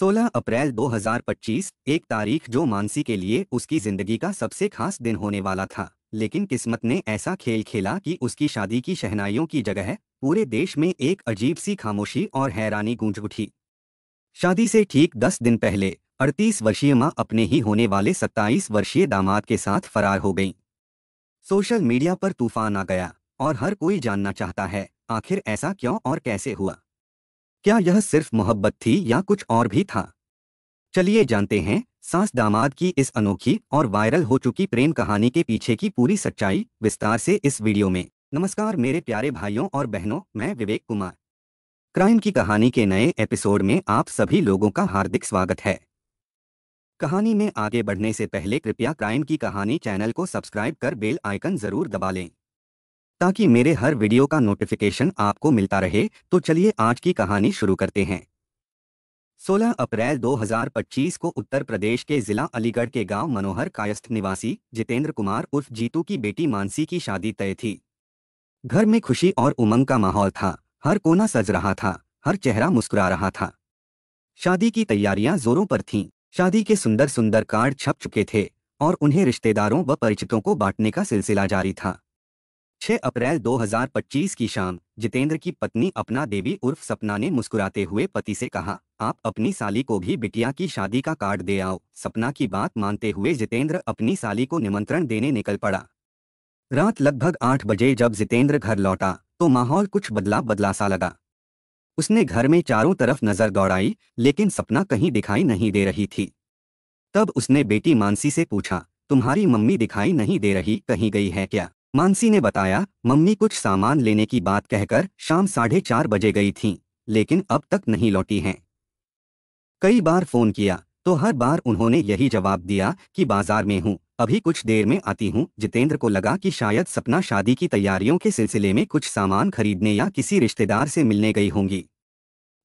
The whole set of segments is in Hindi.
16 अप्रैल 2025 एक तारीख जो मानसी के लिए उसकी जिंदगी का सबसे खास दिन होने वाला था। लेकिन किस्मत ने ऐसा खेल खेला कि उसकी शादी की शहनाइयों की जगह पूरे देश में एक अजीब सी खामोशी और हैरानी गूंज उठी। शादी से ठीक 10 दिन पहले 38 वर्षीय मां अपने ही होने वाले 27 वर्षीय दामाद के साथ फरार हो गईं। सोशल मीडिया पर तूफान आ गया और हर कोई जानना चाहता है आखिर ऐसा क्यों और कैसे हुआ। क्या यह सिर्फ मोहब्बत थी या कुछ और भी था? चलिए जानते हैं सास दामाद की इस अनोखी और वायरल हो चुकी प्रेम कहानी के पीछे की पूरी सच्चाई विस्तार से इस वीडियो में। नमस्कार मेरे प्यारे भाइयों और बहनों, मैं विवेक कुमार। क्राइम की कहानी के नए एपिसोड में आप सभी लोगों का हार्दिक स्वागत है। कहानी में आगे बढ़ने से पहले कृपया क्राइम की कहानी चैनल को सब्सक्राइब कर बेल आइकन जरूर दबा लें ताकि मेरे हर वीडियो का नोटिफिकेशन आपको मिलता रहे। तो चलिए आज की कहानी शुरू करते हैं। 16 अप्रैल 2025 को उत्तर प्रदेश के जिला अलीगढ़ के गांव मनोहर कायस्थ निवासी जितेंद्र कुमार उर्फ जीतू की बेटी मानसी की शादी तय थी। घर में खुशी और उमंग का माहौल था। हर कोना सज रहा था, हर चेहरा मुस्कुरा रहा था। शादी की तैयारियां जोरों पर थीं। शादी के सुंदर सुंदर कार्ड छप चुके थे और उन्हें रिश्तेदारों व परिचितों को बांटने का सिलसिला जारी था। 6 अप्रैल 2025 की शाम जितेंद्र की पत्नी अपना देवी उर्फ सपना ने मुस्कुराते हुए पति से कहा, आप अपनी साली को भी बिटिया की शादी का कार्ड दे आओ। सपना की बात मानते हुए जितेंद्र अपनी साली को निमंत्रण देने निकल पड़ा। रात लगभग 8 बजे जब जितेंद्र घर लौटा तो माहौल कुछ बदला बदला सा लगा। उसने घर में चारों तरफ नजर दौड़ाई लेकिन सपना कहीं दिखाई नहीं दे रही थी। तब उसने बेटी मानसी से पूछा, तुम्हारी मम्मी दिखाई नहीं दे रही, कहीं गई है क्या? मानसी ने बताया, मम्मी कुछ सामान लेने की बात कहकर शाम 4:30 बजे गई थीं, लेकिन अब तक नहीं लौटी हैं। कई बार फोन किया तो हर बार उन्होंने यही जवाब दिया कि बाजार में हूँ, अभी कुछ देर में आती हूँ। जितेंद्र को लगा कि शायद सपना शादी की तैयारियों के सिलसिले में कुछ सामान खरीदने या किसी रिश्तेदार से मिलने गई होंगी।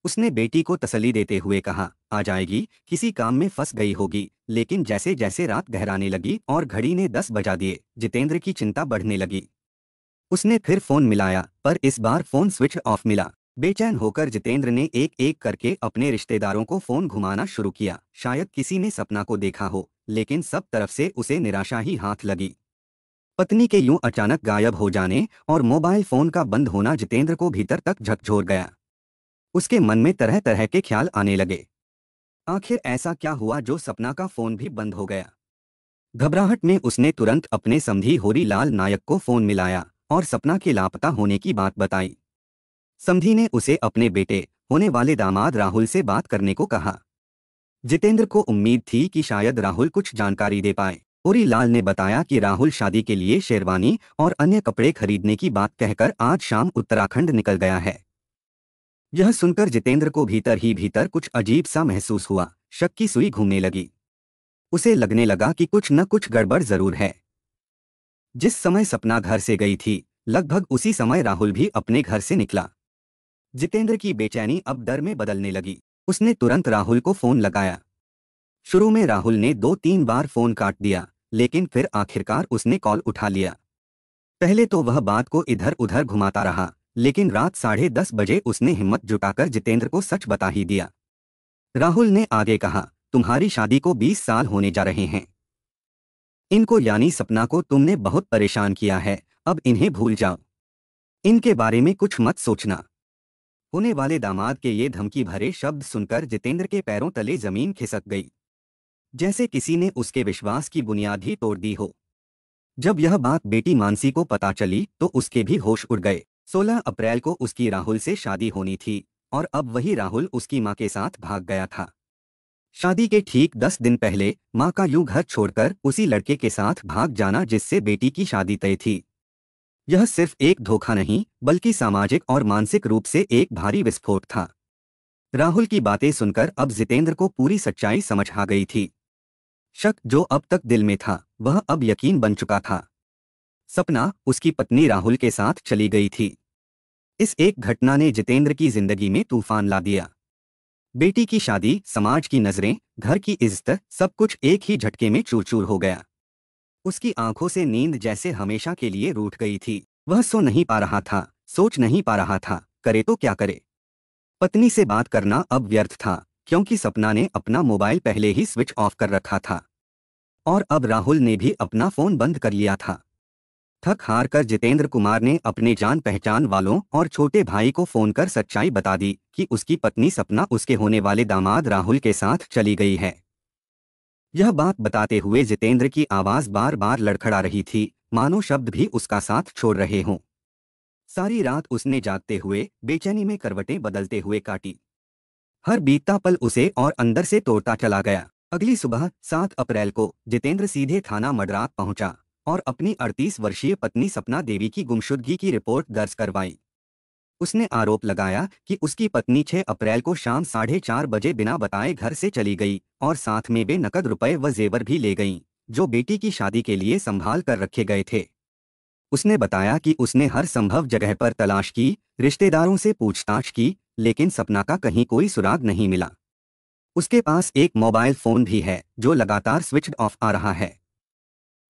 उसने बेटी को तसल्ली देते हुए कहा, आ जाएगी, किसी काम में फंस गई होगी। लेकिन जैसे जैसे रात गहराने लगी और घड़ी ने 10 बजा दिए, जितेंद्र की चिंता बढ़ने लगी। उसने फिर फोन मिलाया पर इस बार फोन स्विच ऑफ मिला। बेचैन होकर जितेंद्र ने एक एक करके अपने रिश्तेदारों को फोन घुमाना शुरू किया। शायद किसी ने सपना को देखा हो, लेकिन सब तरफ से उसे निराशा ही हाथ लगी। पत्नी के यूं अचानक गायब हो जाने और मोबाइल फोन का बंद होना जितेंद्र को भीतर तक झकझोर गया। उसके मन में तरह तरह के ख्याल आने लगे। आखिर ऐसा क्या हुआ जो सपना का फोन भी बंद हो गया? घबराहट में उसने तुरंत अपने समधी होरीलाल नायक को फोन मिलाया और सपना के लापता होने की बात बताई। समधी ने उसे अपने बेटे होने वाले दामाद राहुल से बात करने को कहा। जितेंद्र को उम्मीद थी कि शायद राहुल कुछ जानकारी दे पाए। होरीलाल ने बताया कि राहुल शादी के लिए शेरवानी और अन्य कपड़े खरीदने की बात कहकर आज शाम उत्तराखंड निकल गया है। यह सुनकर जितेंद्र को भीतर ही भीतर कुछ अजीब सा महसूस हुआ। शक की सुई घूमने लगी। उसे लगने लगा कि कुछ न कुछ गड़बड़ जरूर है। जिस समय सपना घर से गई थी, लगभग उसी समय राहुल भी अपने घर से निकला। जितेंद्र की बेचैनी अब डर में बदलने लगी। उसने तुरंत राहुल को फोन लगाया। शुरू में राहुल ने 2-3 बार फोन काट दिया, लेकिन फिर आखिरकार उसने कॉल उठा लिया। पहले तो वह बात को इधर उधर घुमाता रहा, लेकिन रात 10:30 बजे उसने हिम्मत जुटाकर जितेंद्र को सच बता ही दिया। राहुल ने आगे कहा, तुम्हारी शादी को 20 साल होने जा रहे हैं। इनको यानी सपना को तुमने बहुत परेशान किया है, अब इन्हें भूल जाओ। इनके बारे में कुछ मत सोचना। होने वाले दामाद के ये धमकी भरे शब्द सुनकर जितेंद्र के पैरों तले जमीन खिसक गई, जैसे किसी ने उसके विश्वास की बुनियाद ही तोड़ दी हो। जब यह बात बेटी मानसी को पता चली तो उसके भी होश उड़ गए। 16 अप्रैल को उसकी राहुल से शादी होनी थी और अब वही राहुल उसकी मां के साथ भाग गया था। शादी के ठीक 10 दिन पहले मां का यूं घर छोड़कर उसी लड़के के साथ भाग जाना जिससे बेटी की शादी तय थी। यह सिर्फ एक धोखा नहीं बल्कि सामाजिक और मानसिक रूप से एक भारी विस्फोट था। राहुल की बातें सुनकर अब जितेंद्र को पूरी सच्चाई समझ आ गई थी। शक जो अब तक दिल में था वह अब यकीन बन चुका था। सपना उसकी पत्नी राहुल के साथ चली गई थी। इस एक घटना ने जितेंद्र की जिंदगी में तूफान ला दिया। बेटी की शादी, समाज की नजरें, घर की इज्जत, सब कुछ एक ही झटके में चूर चूर हो गया। उसकी आंखों से नींद जैसे हमेशा के लिए रूठ गई थी। वह सो नहीं पा रहा था, सोच नहीं पा रहा था, करे तो क्या करे। पत्नी से बात करना अब व्यर्थ था, क्योंकि सपना ने अपना मोबाइल पहले ही स्विच ऑफ कर रखा था और अब राहुल ने भी अपना फोन बंद कर लिया था। थक हार कर जितेंद्र कुमार ने अपने जान पहचान वालों और छोटे भाई को फोन कर सच्चाई बता दी कि उसकी पत्नी सपना उसके होने वाले दामाद राहुल के साथ चली गई है। यह बात बताते हुए जितेंद्र की आवाज बार बार लड़खड़ा रही थी, मानो शब्द भी उसका साथ छोड़ रहे हों। सारी रात उसने जागते हुए बेचैनी में करवटें बदलते हुए काटी। हर बीतता पल उसे और अंदर से तोड़ता चला गया। अगली सुबह 7 अप्रैल को जितेंद्र सीधे थाना मडरात पहुंचा और अपनी 38 वर्षीय पत्नी सपना देवी की गुमशुदगी की रिपोर्ट दर्ज करवाई। उसने आरोप लगाया कि उसकी पत्नी 6 अप्रैल को शाम 4:30 बजे बिना बताए घर से चली गई और साथ में बेनकद रुपए व जेवर भी ले गईं, जो बेटी की शादी के लिए संभाल कर रखे गए थे। उसने बताया कि उसने हर संभव जगह पर तलाश की, रिश्तेदारों से पूछताछ की, लेकिन सपना का कहीं कोई सुराग नहीं मिला। उसके पास एक मोबाइल फोन भी है जो लगातार स्विच्ड ऑफ आ रहा है।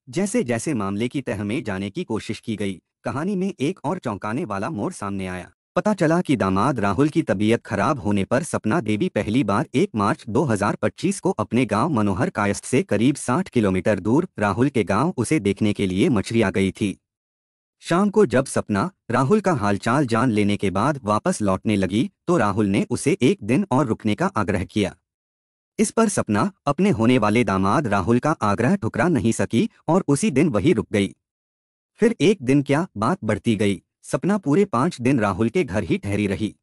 जैसे जैसे मामले की तह में जाने की कोशिश की गई, कहानी में एक और चौंकाने वाला मोड़ सामने आया। पता चला कि दामाद राहुल की तबीयत खराब होने पर सपना देवी पहली बार 1 मार्च 2025 को अपने गांव मनोहर कायस्थ से करीब 60 किलोमीटर दूर राहुल के गांव उसे देखने के लिए मछरिया गई थी। शाम को जब सपना राहुल का हालचाल जान लेने के बाद वापस लौटने लगी तो राहुल ने उसे एक दिन और रुकने का आग्रह किया। इस पर सपना अपने होने वाले दामाद राहुल का आग्रह ठुकरा नहीं सकी और उसी दिन वही रुक गई। फिर एक दिन क्या बात बढ़ती गई, सपना पूरे 5 दिन राहुल के घर ही ठहरी रही।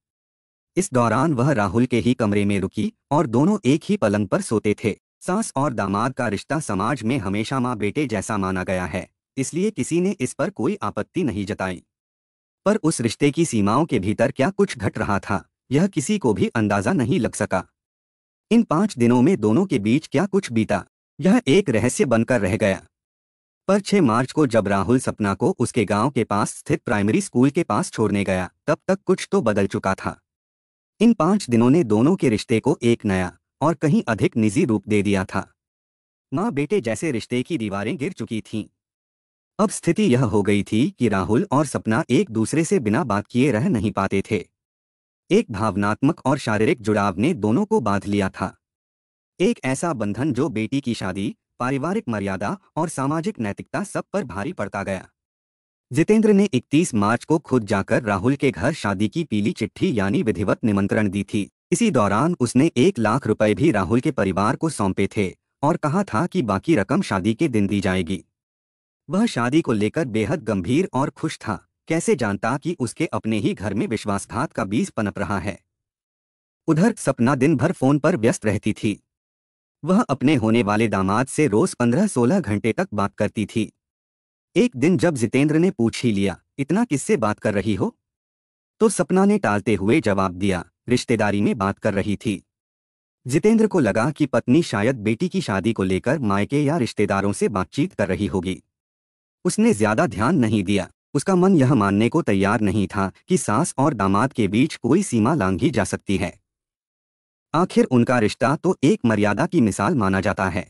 इस दौरान वह राहुल के ही कमरे में रुकी और दोनों एक ही पलंग पर सोते थे। सास और दामाद का रिश्ता समाज में हमेशा माँ बेटे जैसा माना गया है, इसलिए किसी ने इस पर कोई आपत्ति नहीं जताई। पर उस रिश्ते की सीमाओं के भीतर क्या कुछ घट रहा था, यह किसी को भी अंदाजा नहीं लग सका। इन 5 दिनों में दोनों के बीच क्या कुछ बीता, यह एक रहस्य बनकर रह गया। पर 6 मार्च को जब राहुल सपना को उसके गांव के पास स्थित प्राइमरी स्कूल के पास छोड़ने गया, तब तक कुछ तो बदल चुका था। इन 5 दिनों ने दोनों के रिश्ते को एक नया और कहीं अधिक निजी रूप दे दिया था। माँ बेटे जैसे रिश्ते की दीवारें गिर चुकी थीं। अब स्थिति यह हो गई थी कि राहुल और सपना एक दूसरे से बिना बात किए रह नहीं पाते थे। एक भावनात्मक और शारीरिक जुड़ाव ने दोनों को बांध लिया था। एक ऐसा बंधन जो बेटी की शादी, पारिवारिक मर्यादा और सामाजिक नैतिकता सब पर भारी पड़ता गया। जितेंद्र ने 31 मार्च को खुद जाकर राहुल के घर शादी की पीली चिट्ठी यानी विधिवत निमंत्रण दी थी। इसी दौरान उसने 1 लाख रुपए भी राहुल के परिवार को सौंपे थे और कहा था कि बाकी रकम शादी के दिन दी जाएगी। वह शादी को लेकर बेहद गंभीर और खुश था। कैसे जानता कि उसके अपने ही घर में विश्वासघात का बीज पनप रहा है। उधर सपना दिन भर फोन पर व्यस्त रहती थी। वह अपने होने वाले दामाद से रोज 15-16 घंटे तक बात करती थी। एक दिन जब जितेंद्र ने पूछ ही लिया, इतना किससे बात कर रही हो, तो सपना ने टालते हुए जवाब दिया, रिश्तेदारी में बात कर रही थी। जितेंद्र को लगा कि पत्नी शायद बेटी की शादी को लेकर मायके या रिश्तेदारों से बातचीत कर रही होगी। उसने ज्यादा ध्यान नहीं दिया। उसका मन यह मानने को तैयार नहीं था कि सास और दामाद के बीच कोई सीमा लांघी जा सकती है। आखिर उनका रिश्ता तो एक मर्यादा की मिसाल माना जाता है।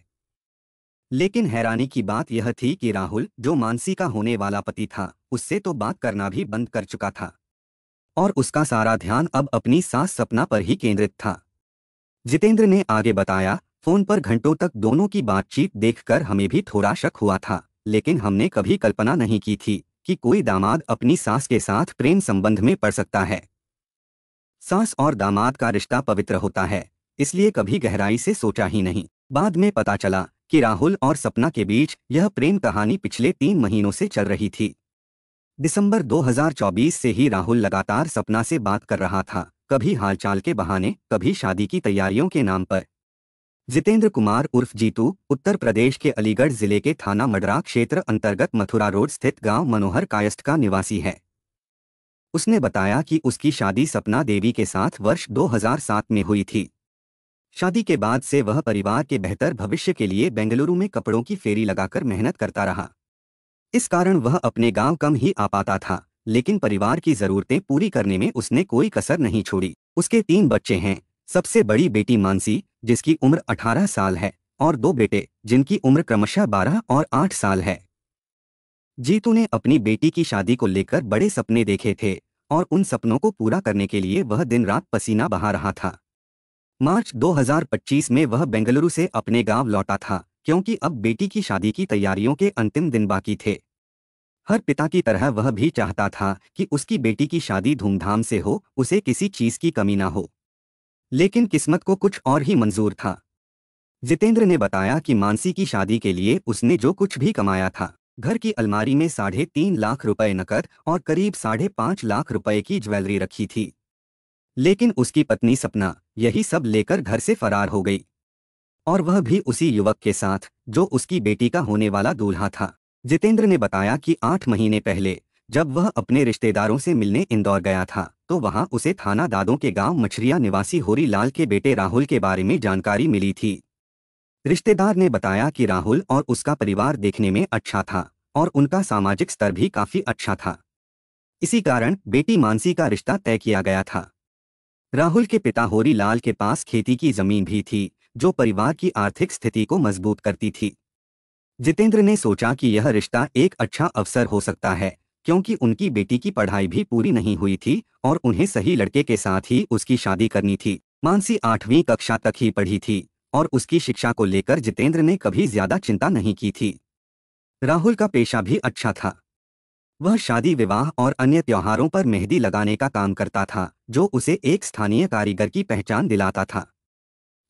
लेकिन हैरानी की बात यह थी कि राहुल, जो मानसी का होने वाला पति था, उससे तो बात करना भी बंद कर चुका था और उसका सारा ध्यान अब अपनी सास सपना पर ही केंद्रित था। जितेंद्र ने आगे बताया, फोन पर घंटों तक दोनों की बातचीत देखकर हमें भी थोड़ा शक हुआ था, लेकिन हमने कभी कल्पना नहीं की थी कि कोई दामाद अपनी सास के साथ प्रेम संबंध में पड़ सकता है। सास और दामाद का रिश्ता पवित्र होता है, इसलिए कभी गहराई से सोचा ही नहीं। बाद में पता चला कि राहुल और सपना के बीच यह प्रेम कहानी पिछले 3 महीनों से चल रही थी। दिसंबर 2024 से ही राहुल लगातार सपना से बात कर रहा था, कभी हालचाल के बहाने, कभी शादी की तैयारियों के नाम पर। जितेंद्र कुमार उर्फ जीतू उत्तर प्रदेश के अलीगढ़ जिले के थाना मडरा क्षेत्र अंतर्गत मथुरा रोड स्थित गांव मनोहर कायस्थ का निवासी है। उसने बताया कि उसकी शादी सपना देवी के साथ वर्ष 2007 में हुई थी। शादी के बाद से वह परिवार के बेहतर भविष्य के लिए बेंगलुरु में कपड़ों की फेरी लगाकर मेहनत करता रहा। इस कारण वह अपने गांव कम ही आ पाता था, लेकिन परिवार की जरूरतें पूरी करने में उसने कोई कसर नहीं छोड़ी। उसके 3 बच्चे हैं। सबसे बड़ी बेटी मानसी, जिसकी उम्र 18 साल है, और 2 बेटे, जिनकी उम्र क्रमशः 12 और 8 साल है। जीतू ने अपनी बेटी की शादी को लेकर बड़े सपने देखे थे और उन सपनों को पूरा करने के लिए वह दिन रात पसीना बहा रहा था। मार्च 2025 में वह बेंगलुरु से अपने गांव लौटा था, क्योंकि अब बेटी की शादी की तैयारियों के अंतिम दिन बाकी थे। हर पिता की तरह वह भी चाहता था कि उसकी बेटी की शादी धूमधाम से हो, उसे किसी चीज की कमी ना हो। लेकिन किस्मत को कुछ और ही मंजूर था। जितेंद्र ने बताया कि मानसी की शादी के लिए उसने जो कुछ भी कमाया था, घर की अलमारी में 3.5 लाख रुपए नकद और करीब 5.5 लाख रुपए की ज्वेलरी रखी थी। लेकिन उसकी पत्नी सपना यही सब लेकर घर से फरार हो गई, और वह भी उसी युवक के साथ जो उसकी बेटी का होने वाला दूल्हा था। जितेंद्र ने बताया कि 8 महीने पहले जब वह अपने रिश्तेदारों से मिलने इंदौर गया था, तो वहां उसे थाना दादों के गांव मछरिया निवासी होरी लाल के बेटे राहुल के बारे में जानकारी मिली थी। रिश्तेदार ने बताया कि राहुल और उसका परिवार देखने में अच्छा था और उनका सामाजिक स्तर भी काफी अच्छा था। इसी कारण बेटी मानसी का रिश्ता तय किया गया था। राहुल के पिता होरी लाल के पास खेती की जमीन भी थी, जो परिवार की आर्थिक स्थिति को मजबूत करती थी। जितेंद्र ने सोचा कि यह रिश्ता एक अच्छा अवसर हो सकता है, क्योंकि उनकी बेटी की पढ़ाई भी पूरी नहीं हुई थी और उन्हें सही लड़के के साथ ही उसकी शादी करनी थी। मानसी 8वीं कक्षा तक ही पढ़ी थी और उसकी शिक्षा को लेकर जितेंद्र ने कभी ज्यादा चिंता नहीं की थी। राहुल का पेशा भी अच्छा था। वह शादी विवाह और अन्य त्योहारों पर मेहंदी लगाने का काम करता था, जो उसे एक स्थानीय कारीगर की पहचान दिलाता था।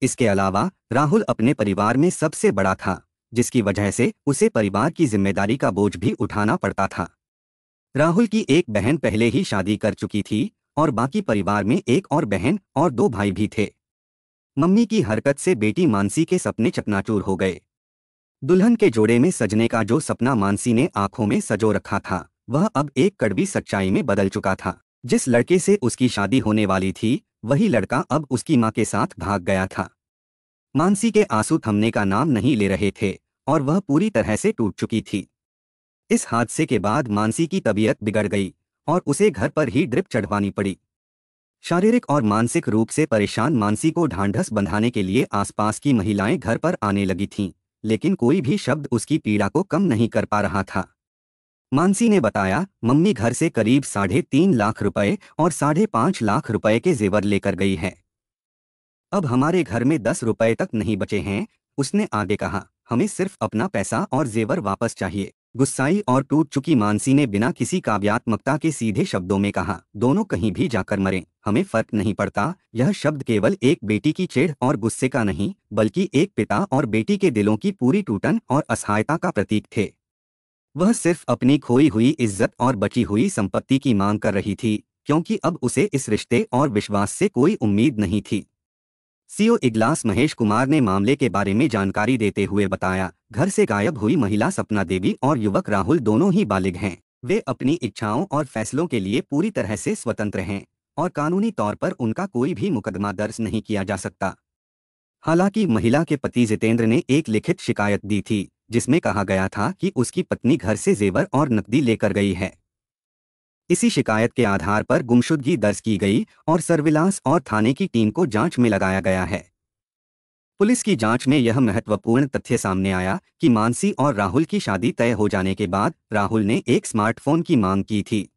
इसके अलावा राहुल अपने परिवार में सबसे बड़ा था, जिसकी वजह से उसे परिवार की जिम्मेदारी का बोझ भी उठाना पड़ता था। राहुल की एक बहन पहले ही शादी कर चुकी थी और बाकी परिवार में एक और बहन और 2 भाई भी थे। मम्मी की हरकत से बेटी मानसी के सपने चकनाचूर हो गए। दुल्हन के जोड़े में सजने का जो सपना मानसी ने आंखों में सजो रखा था, वह अब एक कड़वी सच्चाई में बदल चुका था। जिस लड़के से उसकी शादी होने वाली थी, वही लड़का अब उसकी मां के साथ भाग गया था। मानसी के आंसू थमने का नाम नहीं ले रहे थे और वह पूरी तरह से टूट चुकी थी। इस हादसे के बाद मानसी की तबीयत बिगड़ गई और उसे घर पर ही ड्रिप चढ़वानी पड़ी। शारीरिक और मानसिक रूप से परेशान मानसी को ढांढस बंधाने के लिए आसपास की महिलाएं घर पर आने लगी थीं, लेकिन कोई भी शब्द उसकी पीड़ा को कम नहीं कर पा रहा था। मानसी ने बताया, मम्मी घर से करीब 3.5 लाख रुपए और 5.5 लाख रुपए के जेवर लेकर गई है। अब हमारे घर में 10 रुपए तक नहीं बचे हैं। उसने आगे कहा, हमें सिर्फ अपना पैसा और जेवर वापस चाहिए। गुस्साई और टूट चुकी मानसी ने बिना किसी काव्यात्मकता के सीधे शब्दों में कहा, दोनों कहीं भी जाकर मरें, हमें फर्क नहीं पड़ता। यह शब्द केवल एक बेटी की चिढ़ और गुस्से का नहीं, बल्कि एक पिता और बेटी के दिलों की पूरी टूटन और असहायता का प्रतीक थे। वह सिर्फ अपनी खोई हुई इज्जत और बची हुई संपत्ति की मांग कर रही थी, क्योंकि अब उसे इस रिश्ते और विश्वास से कोई उम्मीद नहीं थी। सीओ इगलास महेश कुमार ने मामले के बारे में जानकारी देते हुए बताया, घर से गायब हुई महिला सपना देवी और युवक राहुल दोनों ही बालिग हैं। वे अपनी इच्छाओं और फैसलों के लिए पूरी तरह से स्वतंत्र हैं और कानूनी तौर पर उनका कोई भी मुकदमा दर्ज नहीं किया जा सकता। हालांकि महिला के पति जितेंद्र ने एक लिखित शिकायत दी थी, जिसमें कहा गया था कि उसकी पत्नी घर से जेवर और नकदी लेकर गई है। इसी शिकायत के आधार पर गुमशुदगी दर्ज की गई और सर्विलांस और थाने की टीम को जांच में लगाया गया है। पुलिस की जांच में यह महत्वपूर्ण तथ्य सामने आया कि मानसी और राहुल की शादी तय हो जाने के बाद राहुल ने एक स्मार्टफोन की मांग की थी।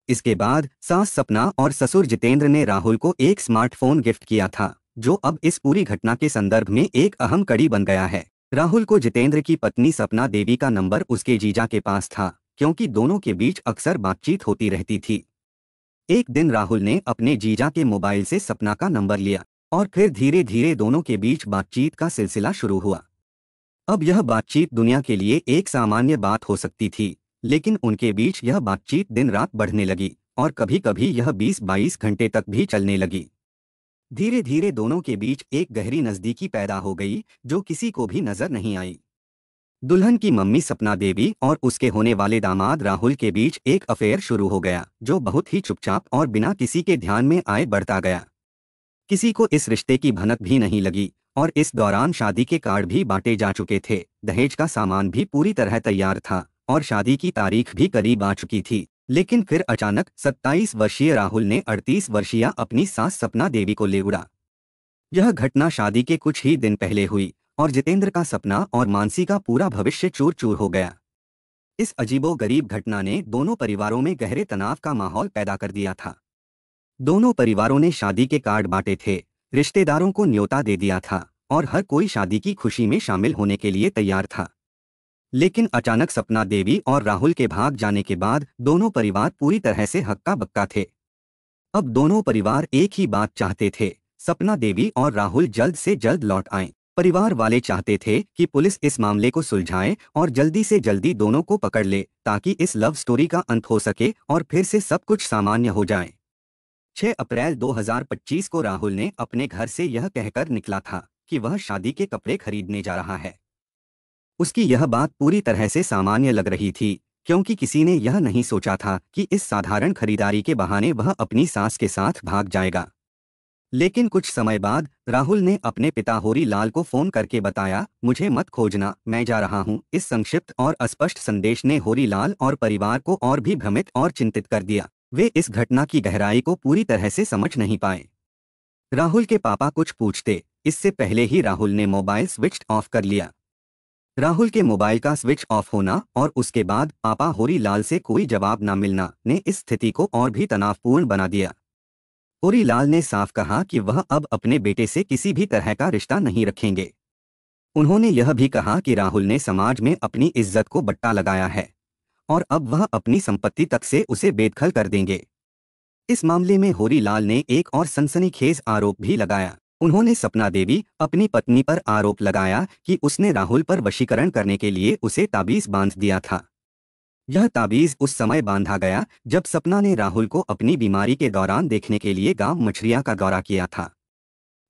इसके बाद सास सपना और ससुर जितेंद्र ने राहुल को एक स्मार्टफोन गिफ्ट किया था, जो अब इस पूरी घटना के संदर्भ में एक अहम कड़ी बन गया है। राहुल को जितेंद्र की पत्नी सपना देवी का नंबर उसके जीजा के पास था, क्योंकि दोनों के बीच अक्सर बातचीत होती रहती थी। एक दिन राहुल ने अपने जीजा के मोबाइल से सपना का नंबर लिया और फिर धीरे धीरे दोनों के बीच बातचीत का सिलसिला शुरू हुआ। अब यह बातचीत दुनिया के लिए एक सामान्य बात हो सकती थी, लेकिन उनके बीच यह बातचीत दिन रात बढ़ने लगी और कभी कभी यह 20-22 घंटे तक भी चलने लगी। धीरे धीरे दोनों के बीच एक गहरी नज़दीकी पैदा हो गई, जो किसी को भी नजर नहीं आई। दुल्हन की मम्मी सपना देवी और उसके होने वाले दामाद राहुल के बीच एक अफेयर शुरू हो गया, जो बहुत ही चुपचाप और बिना किसी के ध्यान में आए बढ़ता गया। किसी को इस रिश्ते की भनक भी नहीं लगी और इस दौरान शादी के कार्ड भी बांटे जा चुके थे, दहेज का सामान भी पूरी तरह तैयार था और शादी की तारीख भी करीब आ चुकी थी। लेकिन फिर अचानक 27 वर्षीय राहुल ने 38 वर्षीय अपनी सास सपना देवी को ले उड़ा। यह घटना शादी के कुछ ही दिन पहले हुई और जितेंद्र का सपना और मानसी का पूरा भविष्य चूर चूर हो गया। इस अजीबोगरीब घटना ने दोनों परिवारों में गहरे तनाव का माहौल पैदा कर दिया था। दोनों परिवारों ने शादी के कार्ड बांटे थे, रिश्तेदारों को न्योता दे दिया था और हर कोई शादी की खुशी में शामिल होने के लिए तैयार था। लेकिन अचानक सपना देवी और राहुल के भाग जाने के बाद दोनों परिवार पूरी तरह से हक्का बक्का थे। अब दोनों परिवार एक ही बात चाहते थे, सपना देवी और राहुल जल्द से जल्द लौट आएं। परिवार वाले चाहते थे कि पुलिस इस मामले को सुलझाए और जल्दी से जल्दी दोनों को पकड़ ले ताकि इस लव स्टोरी का अंत हो सके और फिर से सब कुछ सामान्य हो जाए। 6 अप्रैल 2025 को राहुल ने अपने घर से यह कहकर निकला था कि वह शादी के कपड़े खरीदने जा रहा है। उसकी यह बात पूरी तरह से सामान्य लग रही थी क्योंकि किसी ने यह नहीं सोचा था कि इस साधारण खरीदारी के बहाने वह अपनी सास के साथ भाग जाएगा। लेकिन कुछ समय बाद राहुल ने अपने पिता होरी लाल को फोन करके बताया, मुझे मत खोजना, मैं जा रहा हूं। इस संक्षिप्त और अस्पष्ट संदेश ने होरी लाल और परिवार को और भी भ्रमित और चिंतित कर दिया। वे इस घटना की गहराई को पूरी तरह से समझ नहीं पाए। राहुल के पापा कुछ पूछते इससे पहले ही राहुल ने मोबाइल स्विच ऑफ कर लिया। राहुल के मोबाइल का स्विच ऑफ होना और उसके बाद पापा होरी लाल से कोई जवाब न मिलना ने इस स्थिति को और भी तनावपूर्ण बना दिया। होरी लाल ने साफ कहा कि वह अब अपने बेटे से किसी भी तरह का रिश्ता नहीं रखेंगे। उन्होंने यह भी कहा कि राहुल ने समाज में अपनी इज्जत को बट्टा लगाया है और अब वह अपनी संपत्ति तक से उसे बेदखल कर देंगे। इस मामले में होरी लाल ने एक और सनसनीखेज आरोप भी लगाया। उन्होंने सपना देवी अपनी पत्नी पर आरोप लगाया कि उसने राहुल पर वशीकरण करने के लिए उसे ताबीज बांध दिया था। यह ताबीज उस समय बांधा गया जब सपना ने राहुल को अपनी बीमारी के दौरान देखने के लिए गांव मछरिया का दौरा किया था।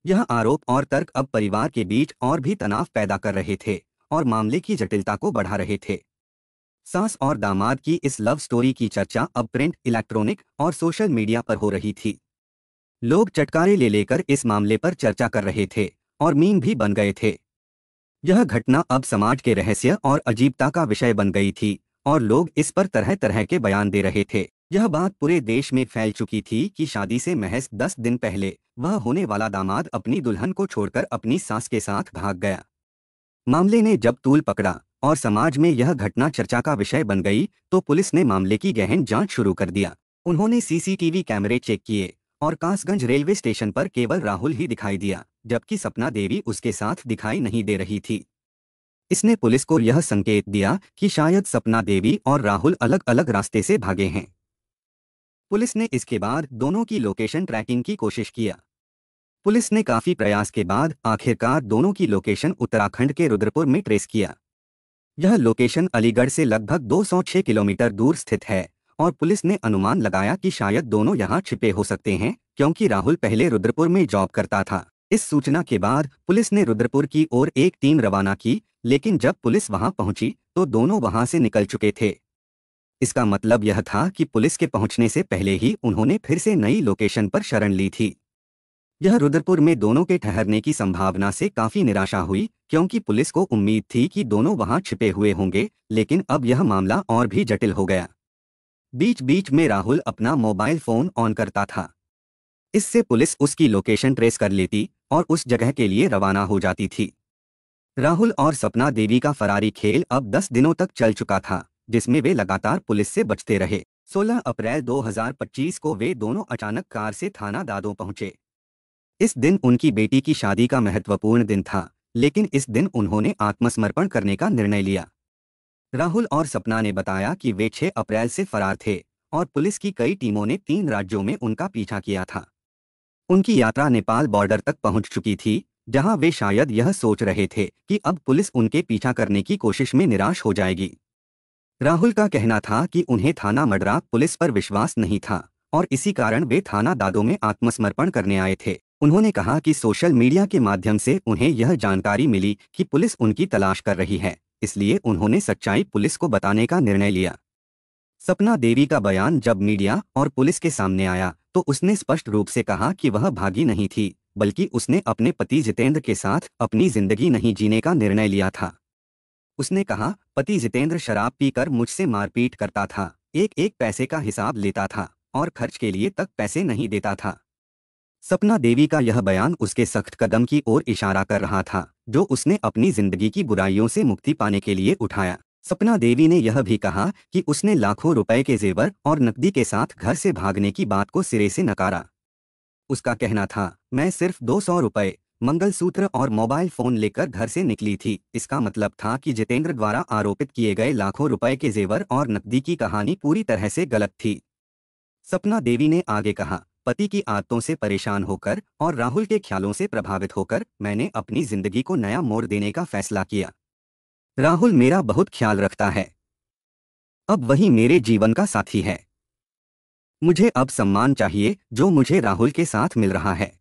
यह आरोप और तर्क अब परिवार के बीच और भी तनाव पैदा कर रहे थे और मामले की जटिलता को बढ़ा रहे थे। सास और दामाद की इस लव स्टोरी की चर्चा अब प्रिंट, इलेक्ट्रॉनिक और सोशल मीडिया पर हो रही थी। लोग चटकारे ले लेकर इस मामले पर चर्चा कर रहे थे और मीम भी बन गए थे। यह घटना अब समाज के रहस्य और अजीबता का विषय बन गई थी और लोग इस पर तरह तरह के बयान दे रहे थे। यह बात पूरे देश में फैल चुकी थी कि शादी से महज 10 दिन पहले वह होने वाला दामाद अपनी दुल्हन को छोड़कर अपनी सास के साथ भाग गया। मामले ने जब तूल पकड़ा और समाज में यह घटना चर्चा का विषय बन गई तो पुलिस ने मामले की गहन जांच शुरू कर दिया। उन्होंने सीसीटीवी कैमरे चेक किए और कासगंज रेलवे स्टेशन पर केवल राहुल ही दिखाई दिया, जबकि सपना देवी उसके साथ दिखाई नहीं दे रही थी। इसने पुलिस को यह संकेत दिया कि शायद सपना देवी और राहुल अलग अलग रास्ते से भागे हैं। पुलिस ने इसके बाद दोनों की लोकेशन ट्रैकिंग की कोशिश किया। पुलिस ने काफी प्रयास के बाद आखिरकार दोनों की लोकेशन उत्तराखंड के रुद्रपुर में ट्रेस किया। यह लोकेशन अलीगढ़ से लगभग 206 किलोमीटर दूर स्थित है और पुलिस ने अनुमान लगाया कि शायद दोनों यहां छिपे हो सकते हैं क्योंकि राहुल पहले रुद्रपुर में जॉब करता था। इस सूचना के बाद पुलिस ने रुद्रपुर की ओर एक टीम रवाना की, लेकिन जब पुलिस वहां पहुंची तो दोनों वहां से निकल चुके थे। इसका मतलब यह था कि पुलिस के पहुंचने से पहले ही उन्होंने फिर से नई लोकेशन पर शरण ली थी। यह रुद्रपुर में दोनों के ठहरने की संभावना से काफी निराशा हुई क्योंकि पुलिस को उम्मीद थी कि दोनों वहां छिपे हुए होंगे, लेकिन अब यह मामला और भी जटिल हो गया। बीच बीच में राहुल अपना मोबाइल फोन ऑन करता था। इससे पुलिस उसकी लोकेशन ट्रेस कर लेती और उस जगह के लिए रवाना हो जाती थी। राहुल और सपना देवी का फरारी खेल अब 10 दिनों तक चल चुका था, जिसमें वे लगातार पुलिस से बचते रहे। 16 अप्रैल 2025 को वे दोनों अचानक कार से थाना दादों पहुंचे। इस दिन उनकी बेटी की शादी का महत्वपूर्ण दिन था, लेकिन इस दिन उन्होंने आत्मसमर्पण करने का निर्णय लिया। राहुल और सपना ने बताया कि वे 6 अप्रैल से फरार थे और पुलिस की कई टीमों ने 3 राज्यों में उनका पीछा किया था। उनकी यात्रा नेपाल बॉर्डर तक पहुंच चुकी थी, जहां वे शायद यह सोच रहे थे कि अब पुलिस उनके पीछा करने की कोशिश में निराश हो जाएगी। राहुल का कहना था कि उन्हें थाना मडरा पुलिस पर विश्वास नहीं था और इसी कारण वे थाना दादों में आत्मसमर्पण करने आए थे। उन्होंने कहा कि सोशल मीडिया के माध्यम से उन्हें यह जानकारी मिली कि पुलिस उनकी तलाश कर रही है, इसलिए उन्होंने सच्चाई पुलिस को बताने का निर्णय लिया। सपना देवी का बयान जब मीडिया और पुलिस के सामने आया तो उसने स्पष्ट रूप से कहा कि वह भागी नहीं थी, बल्कि उसने अपने पति जितेंद्र के साथ अपनी जिंदगी नहीं जीने का निर्णय लिया था। उसने कहा, पति जितेंद्र शराब पीकर मुझसे मारपीट करता था, एक एक पैसे का हिसाब लेता था और खर्च के लिए तक पैसे नहीं देता था। सपना देवी का यह बयान उसके सख्त कदम की ओर इशारा कर रहा था, जो उसने अपनी जिंदगी की बुराइयों से मुक्ति पाने के लिए उठाया। सपना देवी ने यह भी कहा कि उसने लाखों रुपए के जेवर और नकदी के साथ घर से भागने की बात को सिरे से नकारा। उसका कहना था, मैं सिर्फ 200 रुपए, मंगलसूत्र और मोबाइल फोन लेकर घर से निकली थी। इसका मतलब था कि जितेंद्र द्वारा आरोपित किए गए लाखों रुपए के जेवर और नकदी की कहानी पूरी तरह से गलत थी। सपना देवी ने आगे कहा, पति की आदतों से परेशान होकर और राहुल के ख्यालों से प्रभावित होकर मैंने अपनी जिंदगी को नया मोड़ देने का फैसला किया। राहुल मेरा बहुत ख्याल रखता है। अब वही मेरे जीवन का साथी है। मुझे अब सम्मान चाहिए जो मुझे राहुल के साथ मिल रहा है।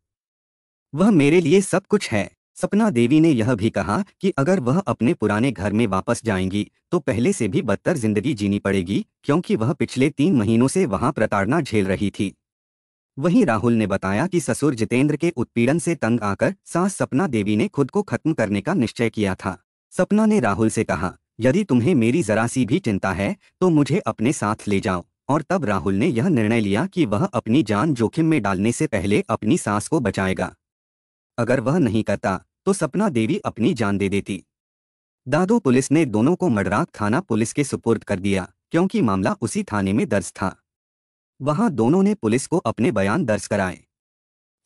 वह मेरे लिए सब कुछ है। सपना देवी ने यह भी कहा कि अगर वह अपने पुराने घर में वापस जाएंगी तो पहले से भी बदतर जिंदगी जीनी पड़ेगी, क्योंकि वह पिछले 3 महीनों से वहां प्रताड़ना झेल रही थी। वहीं राहुल ने बताया कि ससुर जितेंद्र के उत्पीड़न से तंग आकर सास सपना देवी ने खुद को खत्म करने का निश्चय किया था। सपना ने राहुल से कहा, यदि तुम्हें मेरी जरा सी भी चिंता है तो मुझे अपने साथ ले जाओ। और तब राहुल ने यह निर्णय लिया कि वह अपनी जान जोखिम में डालने से पहले अपनी सास को बचाएगा। अगर वह नहीं करता तो सपना देवी अपनी जान दे देती। दादो पुलिस ने दोनों को मडराक थाना पुलिस के सुपुर्द कर दिया, क्योंकि मामला उसी थाने में दर्ज था। वहां दोनों ने पुलिस को अपने बयान दर्ज कराए।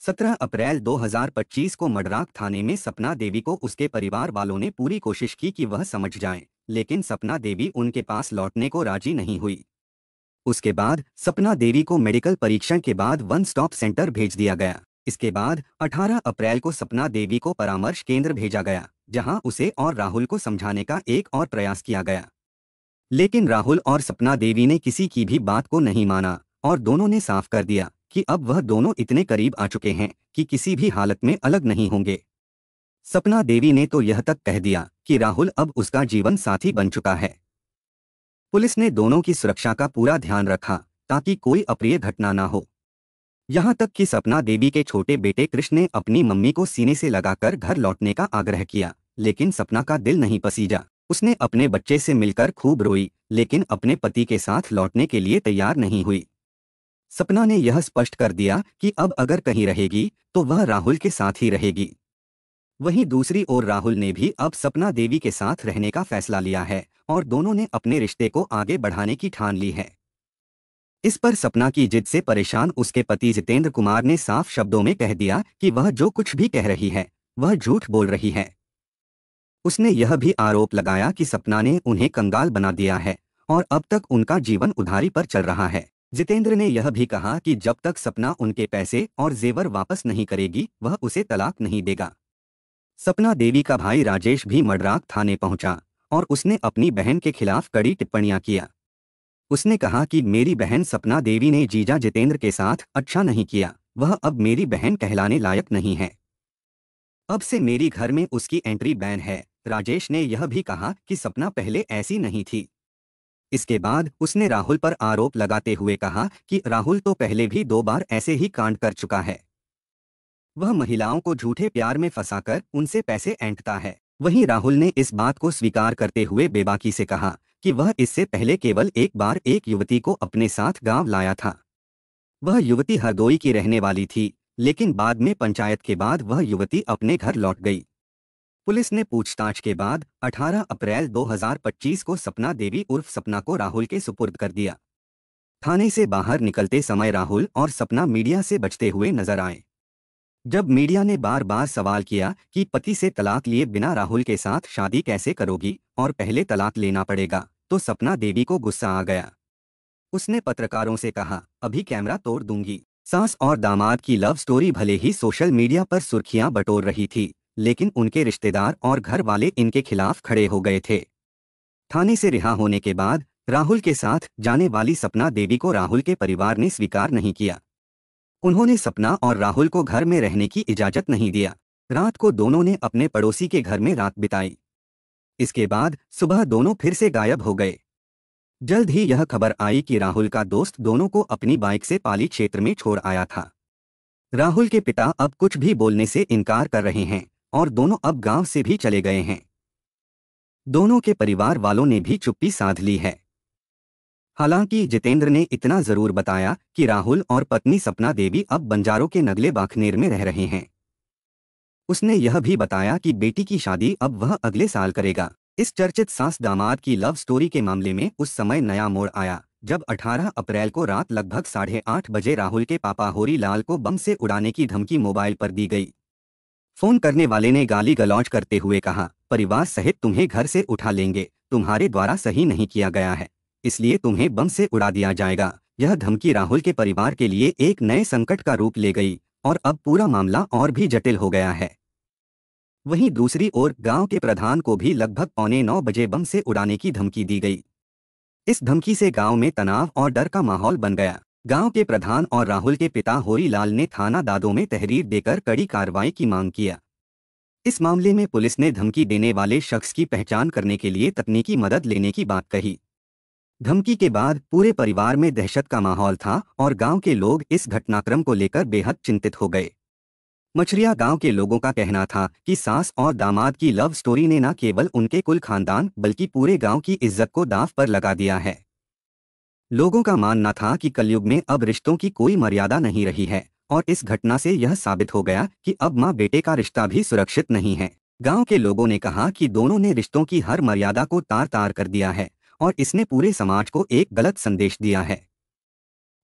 17 अप्रैल 2025 को मडराक थाने में सपना देवी को उसके परिवार वालों ने पूरी कोशिश की कि वह समझ जाएं, लेकिन सपना देवी उनके पास लौटने को राजी नहीं हुई। उसके बाद सपना देवी को मेडिकल परीक्षण के बाद वन स्टॉप सेंटर भेज दिया गया। इसके बाद 18 अप्रैल को सपना देवी को परामर्श केंद्र भेजा गया, जहां उसे और राहुल को समझाने का एक और प्रयास किया गया। लेकिन राहुल और सपना देवी ने किसी की भी बात को नहीं माना और दोनों ने साफ कर दिया कि अब वह दोनों इतने करीब आ चुके हैं कि किसी भी हालत में अलग नहीं होंगे। सपना देवी ने तो यह तक कह दिया कि राहुल अब उसका जीवन साथी बन चुका है। पुलिस ने दोनों की सुरक्षा का पूरा ध्यान रखा ताकि कोई अप्रिय घटना ना हो। यहाँ तक कि सपना देवी के छोटे बेटे कृष्ण ने अपनी मम्मी को सीने से लगाकर घर लौटने का आग्रह किया, लेकिन सपना का दिल नहीं पसीजा। उसने अपने बच्चे से मिलकर खूब रोई, लेकिन अपने पति के साथ लौटने के लिए तैयार नहीं हुई। सपना ने यह स्पष्ट कर दिया कि अब अगर कहीं रहेगी तो वह राहुल के साथ ही रहेगी। वहीं दूसरी ओर राहुल ने भी अब सपना देवी के साथ रहने का फैसला लिया है और दोनों ने अपने रिश्ते को आगे बढ़ाने की ठान ली है। इस पर सपना की जिद से परेशान उसके पति जितेंद्र कुमार ने साफ शब्दों में कह दिया कि वह जो कुछ भी कह रही है वह झूठ बोल रही है। उसने यह भी आरोप लगाया कि सपना ने उन्हें कंगाल बना दिया है और अब तक उनका जीवन उधारी पर चल रहा है। जितेंद्र ने यह भी कहा कि जब तक सपना उनके पैसे और जेवर वापस नहीं करेगी वह उसे तलाक नहीं देगा। सपना देवी का भाई राजेश भी मडराक थाने पहुंचा और उसने अपनी बहन के खिलाफ कड़ी टिप्पणियां किया। उसने कहा कि मेरी बहन सपना देवी ने जीजा जितेंद्र के साथ अच्छा नहीं किया, वह अब मेरी बहन कहलाने लायक नहीं है। अब से मेरी घर में उसकी एंट्री बैन है। राजेश ने यह भी कहा कि सपना पहले ऐसी नहीं थी। इसके बाद उसने राहुल पर आरोप लगाते हुए कहा कि राहुल तो पहले भी 2 बार ऐसे ही कांड कर चुका है। वह महिलाओं को झूठे प्यार में फंसाकर उनसे पैसे ऐंठता है। वहीं राहुल ने इस बात को स्वीकार करते हुए बेबाकी से कहा कि वह इससे पहले केवल एक बार एक युवती को अपने साथ गांव लाया था। वह युवती हरदोई की रहने वाली थी, लेकिन बाद में पंचायत के बाद वह युवती अपने घर लौट गई। पुलिस ने पूछताछ के बाद 18 अप्रैल 2025 को सपना देवी उर्फ सपना को राहुल के सुपुर्द कर दिया। थाने से बाहर निकलते समय राहुल और सपना मीडिया से बचते हुए नजर आए। जब मीडिया ने बार बार सवाल किया कि पति से तलाक लिए बिना राहुल के साथ शादी कैसे करोगी और पहले तलाक लेना पड़ेगा, तो सपना देवी को गुस्सा आ गया। उसने पत्रकारों से कहा, अभी कैमरा तोड़ दूंगी। सास और दामाद की लव स्टोरी भले ही सोशल मीडिया पर सुर्खियां बटोर रही थी, लेकिन उनके रिश्तेदार और घर वाले इनके खिलाफ खड़े हो गए थे। थाने से रिहा होने के बाद राहुल के साथ जाने वाली सपना देवी को राहुल के परिवार ने स्वीकार नहीं किया। उन्होंने सपना और राहुल को घर में रहने की इजाजत नहीं दिया। रात को दोनों ने अपने पड़ोसी के घर में रात बिताई। इसके बाद सुबह दोनों फिर से गायब हो गए। जल्द ही यह खबर आई कि राहुल का दोस्त दोनों को अपनी बाइक से पाली क्षेत्र में छोड़ आया था। राहुल के पिता अब कुछ भी बोलने से इनकार कर रहे हैं और दोनों अब गांव से भी चले गए हैं। दोनों के परिवार वालों ने भी चुप्पी साध ली है। हालांकि जितेंद्र ने इतना जरूर बताया कि राहुल और पत्नी सपना देवी अब बंजारों के नगले बाखनेर में रह रहे हैं। उसने यह भी बताया कि बेटी की शादी अब वह अगले साल करेगा। इस चर्चित सास दामाद की लव स्टोरी के मामले में उस समय नया मोड़ आया जब 18 अप्रैल को रात लगभग 8:30 बजे राहुल के पापा होरी लाल को बम से उड़ाने की धमकी मोबाइल पर दी गई। फोन करने वाले ने गाली गलौज करते हुए कहा, परिवार सहित तुम्हें घर से उठा लेंगे, तुम्हारे द्वारा सही नहीं किया गया है, इसलिए तुम्हें बम से उड़ा दिया जाएगा। यह धमकी राहुल के परिवार के लिए एक नए संकट का रूप ले गई और अब पूरा मामला और भी जटिल हो गया है। वहीं दूसरी ओर गांव के प्रधान को भी लगभग 8:45 बजे बम से उड़ाने की धमकी दी गई। इस धमकी से गांव में तनाव और डर का माहौल बन गया। गांव के प्रधान और राहुल के पिता होरी लाल ने थाना दादो में तहरीर देकर कड़ी कार्रवाई की मांग किया। इस मामले में पुलिस ने धमकी देने वाले शख्स की पहचान करने के लिए तकनीकी मदद लेने की बात कही। धमकी के बाद पूरे परिवार में दहशत का माहौल था और गांव के लोग इस घटनाक्रम को लेकर बेहद चिंतित हो गए। मछरिया गांव के लोगों का कहना था कि सास और दामाद की लव स्टोरी ने न केवल उनके कुल खानदान बल्कि पूरे गांव की इज्जत को दांव पर लगा दिया है। लोगों का मानना था कि कलयुग में अब रिश्तों की कोई मर्यादा नहीं रही है और इस घटना से यह साबित हो गया कि अब माँ बेटे का रिश्ता भी सुरक्षित नहीं है। गांव के लोगों ने कहा कि दोनों ने रिश्तों की हर मर्यादा को तार तार कर दिया है और इसने पूरे समाज को एक गलत संदेश दिया है।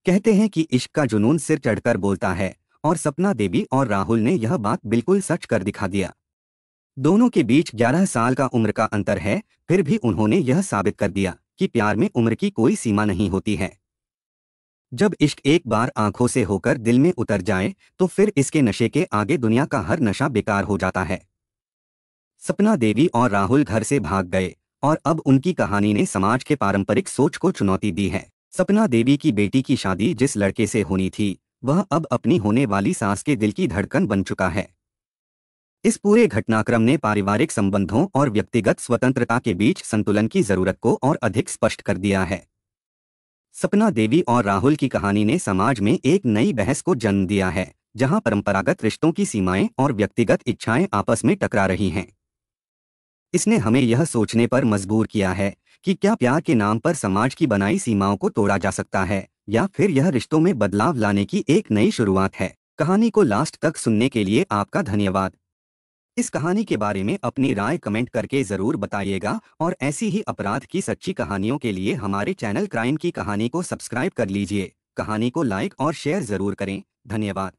कहते हैं कि इश्क का जुनून सिर चढ़कर बोलता है और सपना देवी और राहुल ने यह बात बिल्कुल सच कर दिखा दिया। दोनों के बीच 11 साल का उम्र का अंतर है, फिर भी उन्होंने यह साबित कर दिया कि प्यार में उम्र की कोई सीमा नहीं होती है। जब इश्क एक बार आंखों से होकर दिल में उतर जाए तो फिर इसके नशे के आगे दुनिया का हर नशा बेकार हो जाता है। सपना देवी और राहुल घर से भाग गए और अब उनकी कहानी ने समाज के पारंपरिक सोच को चुनौती दी है। सपना देवी की बेटी की शादी जिस लड़के से होनी थी वह अब अपनी होने वाली सास के दिल की धड़कन बन चुका है। इस पूरे घटनाक्रम ने पारिवारिक संबंधों और व्यक्तिगत स्वतंत्रता के बीच संतुलन की जरूरत को और अधिक स्पष्ट कर दिया है। सपना देवी और राहुल की कहानी ने समाज में एक नई बहस को जन्म दिया है, जहां परंपरागत रिश्तों की सीमाएं और व्यक्तिगत इच्छाएं आपस में टकरा रही हैं। इसने हमें यह सोचने पर मजबूर किया है कि क्या प्यार के नाम पर समाज की बनाई सीमाओं को तोड़ा जा सकता है या फिर यह रिश्तों में बदलाव लाने की एक नई शुरुआत है। कहानी को लास्ट तक सुनने के लिए आपका धन्यवाद। इस कहानी के बारे में अपनी राय कमेंट करके ज़रूर बताइएगा और ऐसी ही अपराध की सच्ची कहानियों के लिए हमारे चैनल क्राइम की कहानी को सब्सक्राइब कर लीजिए। कहानी को लाइक और शेयर ज़रूर करें। धन्यवाद।